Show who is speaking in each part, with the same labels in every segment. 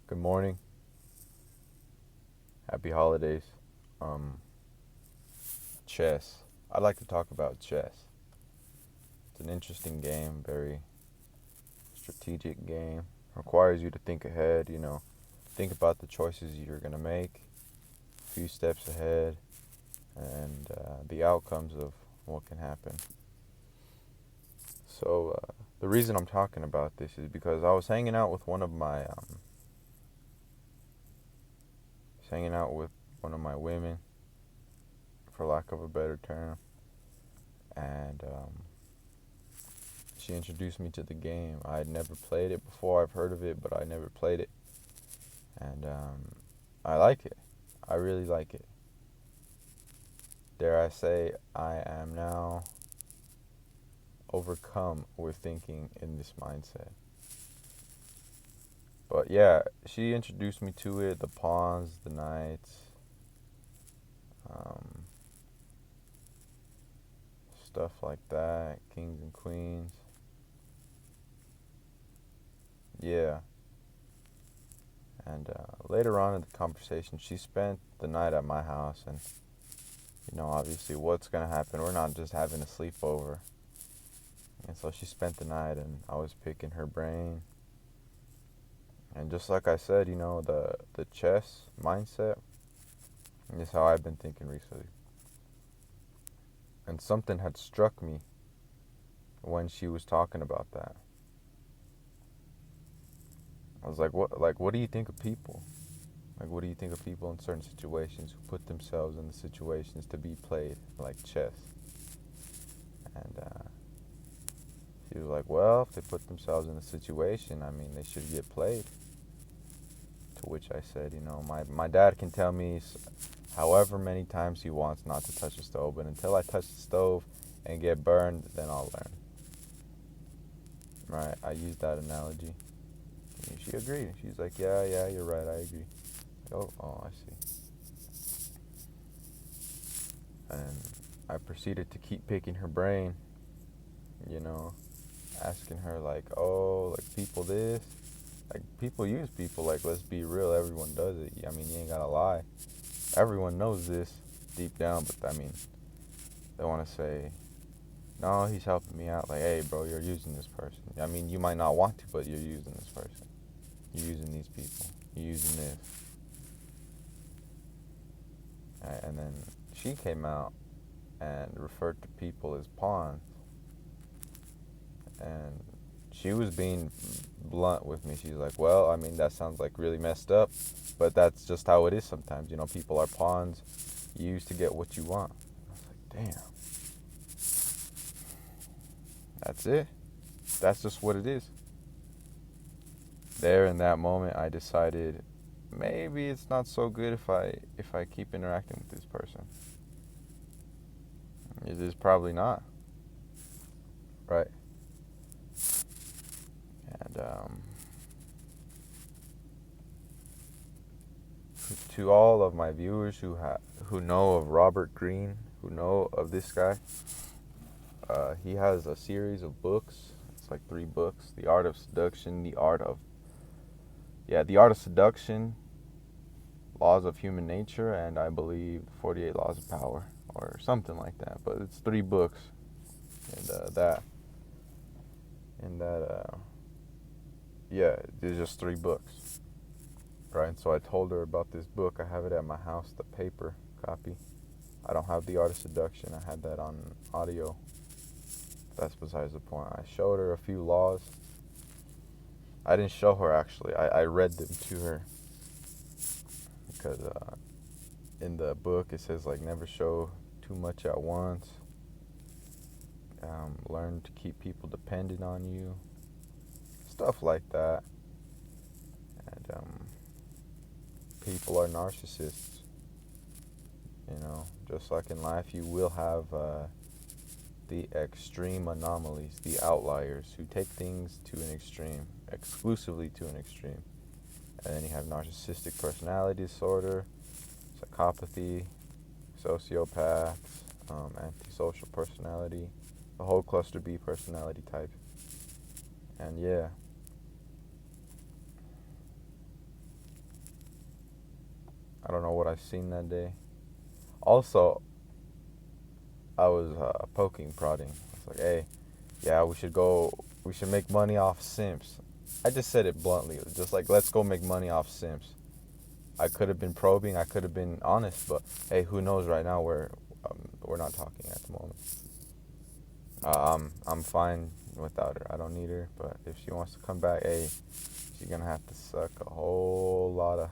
Speaker 1: Good morning. Happy holidays. Um, Chess. I'd like to talk about chess. It's an interesting game, very strategic game. Requires you to think ahead, think about the choices you're going to make, a few steps ahead, and the outcomes of what can happen. So, the reason I'm talking about this is because I was hanging out with one of my women, for lack of a better term, and she introduced me to the game. I had never played it before. I've heard of it, but I never played it. And I like it. I really like it. Dare I say, I am now overcome with thinking in this mindset. But yeah, she introduced me to it, the pawns, the knights, um, stuff like that, kings and queens. Yeah. And later on in the conversation, she spent the night at my house, and obviously what's going to happen. We're not just having a sleepover. And so she spent the night, and I was picking her brain. And just like I said, the chess mindset is how I've been thinking recently. And something had struck me when she was talking about that. I was like, what do you think of people? Like, what do you think of people in certain situations who put themselves in the situations to be played, like chess? And she was like, well, if they put themselves in a situation, I mean, they should get played. To which I said, my dad can tell me however many times he wants not to touch the stove, but until I touch the stove and get burned, then I'll learn. Right? I used that analogy. And she agreed. She's like, yeah, you're right, I agree. Oh, I see. And I proceeded to keep picking her brain, asking her like, oh, like people this, like people use people, like let's be real, everyone does it. I mean, you ain't gotta lie. Everyone knows this deep down, but I mean, they want to say, no, he's helping me out. Like, hey, bro, you're using this person. I mean, you might not want to, but you're using this person. You're using these people. You're using this. And then she came out and referred to people as pawns. And she was being blunt with me. She's like, well, I mean, that sounds like really messed up, but that's just how it is sometimes. People are pawns used to get what you want. I was like, damn. That's it. That's just what it is. There in that moment, I decided maybe it's not so good if I keep interacting with this person. It is probably not, right? And to all of my viewers who know of Robert Greene, who know of this guy, he has a series of books. It's like 3 books: The Art of Seduction, The Art of Seduction, Laws of Human Nature, and I believe 48 Laws of Power, or something like that. But it's 3 books, and there's just 3 books, right? And so I told her about this book. I have it at my house, the paper copy. I don't have The Art of Seduction. I had that on audio. That's besides the point. I showed her a few laws. I didn't show her, actually. I read them to her. Because in the book it says, like, never show too much at once. Learn to keep people dependent on you. Stuff like that. And people are narcissists. Just like in life, you will have the extreme anomalies, the outliers, who take things to an extreme, exclusively to an extreme. And then you have narcissistic personality disorder, psychopathy, sociopaths, antisocial personality, the whole cluster B personality type. And yeah, I don't know what I seen that day. Also, I was poking, prodding. I was like, hey, yeah, we should make money off simps. I just said it bluntly, just like, let's go make money off simps. I could have been probing, I could have been honest, but hey, who knows right now we're not talking at the moment. I'm fine without her. I don't need her, but if she wants to come back, hey, she's gonna have to suck a whole lot of.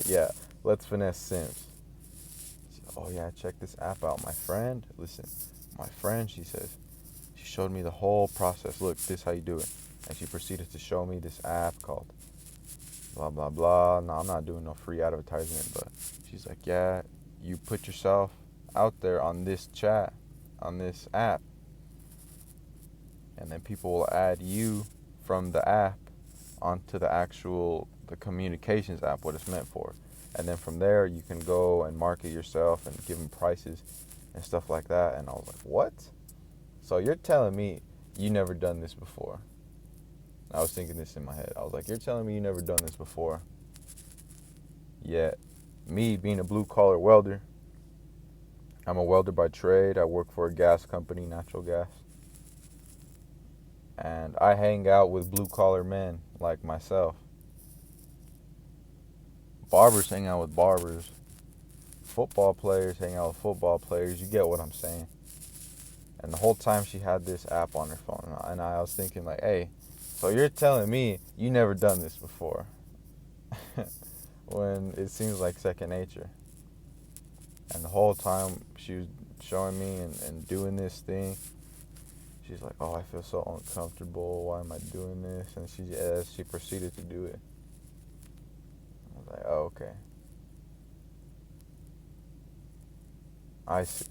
Speaker 1: Yeah, let's finesse simps. Oh yeah, check this app out, my friend. Listen, my friend, she says, she showed me the whole process. Look, this how you do it, and she proceeded to show me this app called blah blah blah. No, I'm not doing no free advertisement, but she's like, yeah, you put yourself out there on this chat, on this app, and then people will add you from the app onto the communications app, what it's meant for. And then from there you can go and market yourself and give them prices and stuff like that. And I was like, what? So you're telling me you never done this before? I was thinking this in my head. I was like, you're telling me you never done this before? Yet me being a blue collar welder, I'm a welder by trade. I work for a gas company, natural gas. And I hang out with blue collar men like myself. Barbers hang out with barbers. Football players hang out with football players. You get what I'm saying. And the whole time she had this app on her phone. And I was thinking like, hey, so you're telling me you never done this before. When it seems like second nature. And the whole time she was showing me and doing this thing, she's like, oh, I feel so uncomfortable. Why am I doing this? And she proceeded to do it. I was like, oh, okay. I see.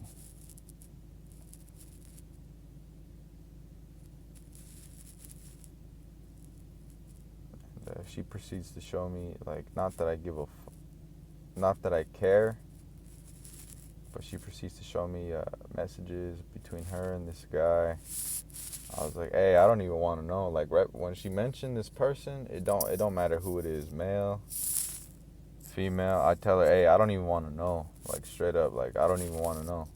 Speaker 1: And she proceeds to show me, like, not that I not that I care, but she proceeds to show me messages between her and this guy. I was like, hey, I don't even want to know. Like, right when she mentioned this person, it don't matter who it is, male, female. I tell her, hey, I don't even want to know. Like, straight up, like, I don't even want to know.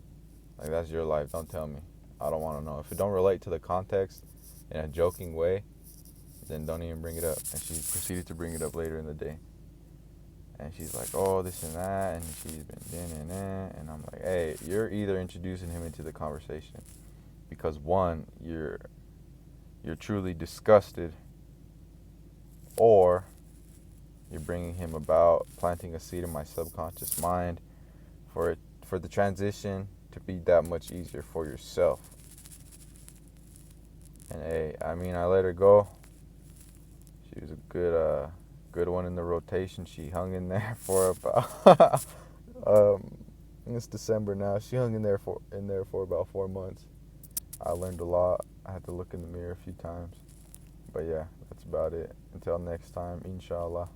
Speaker 1: Like, that's your life. Don't tell me. I don't want to know. If it don't relate to the context in a joking way, then don't even bring it up. And she proceeded to bring it up later in the day. And she's like, oh, this and that, and she's been and that. And I'm like, hey, you're either introducing him into the conversation because one, you're truly disgusted, or you're bringing him about, planting a seed in my subconscious mind for the transition to be that much easier for yourself. And hey, I mean, I let her go. She was a good one in the rotation. She hung in there for about it's December now. She hung in there for about 4 months. I learned a lot. I had to look in the mirror a few times. But yeah, that's about it. Until next time, inshallah.